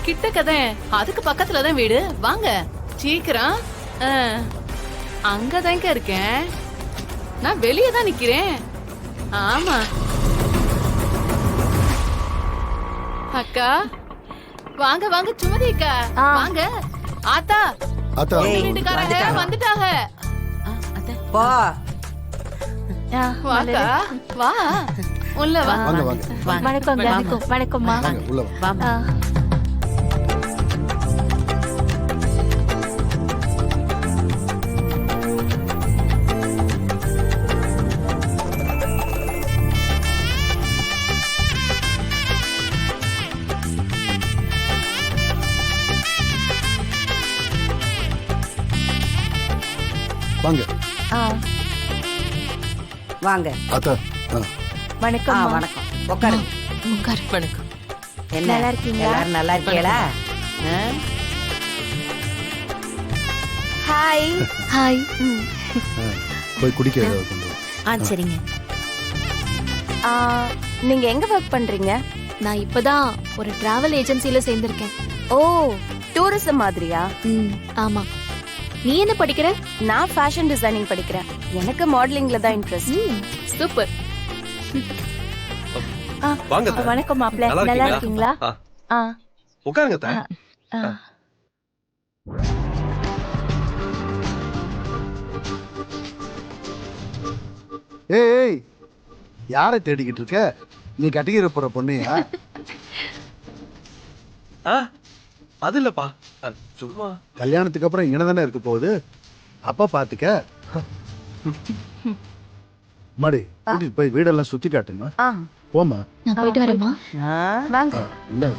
கிட்ட கதை அதுக்கு பக்கத்துலதான் வீடு. வாங்க சீக்கிரம். அங்கதாங்க இருக்கேன். நான் வெளியே தான் நிக்கிறேன். ஆமா அக்கா, வாங்க வாங்க சுமதி அக்கா, வாங்க. ஆத்தா அத்தா வீட்டுக்காரங்க வந்துட்டாங்க. போ வாக்கா வா, உள்ள வா. வாங்க வாங்க வணக்கம் வணக்கம்மா. வாங்க உள்ள வாங்க. வாங்க வாங்க. அத்தா வணக்கம் வணக்கம். உட்காருங்க. வணக்கம். என்ன நல்லா இருக்கீங்களா? எல்லாரும் நல்லா இருக்கீங்களா? Hi hi. போய் குடிக்க ஏதாவது கொண்டு வா. சரிங்க. நீங்க எங்க ஒர்க் பண்றீங்க? நான் இப்பதான் ஒரு டிராவல் ஏஜென்சில சேர்ந்திருக்கேன். ஓ, டூரிசம் மாதிரியா? ஆமா. நீ என்ன படிக்கிற? நான் ஃபேஷன் டிசைனிங் படிக்கிறேன். எனக்கு மாடலிங்ல தான் இன்ட்ரெஸ்ட். சூப்பர். வாங்க. வணக்கம் மாப்ள, நல்லா இருக்கீங்களா? உட்காருங்க. ஏய் யாரை தேடிக்கிட்டு இருக்க? நீ கட்டிக்கிற போற பொண்ணையா? அது இல்லப்பா, சும்மா. கல்யாணத்துக்கு அப்புறம் இங்கே தானே இருக்க போகுது. அப்பா பாத்துக்க. மாடி கூட்டிட்டு போய் வீடெல்லாம் சுத்தி காட்டுங்க. போமா. நான் போயிட்டு வரேம்மா. வாங்க. இல்ல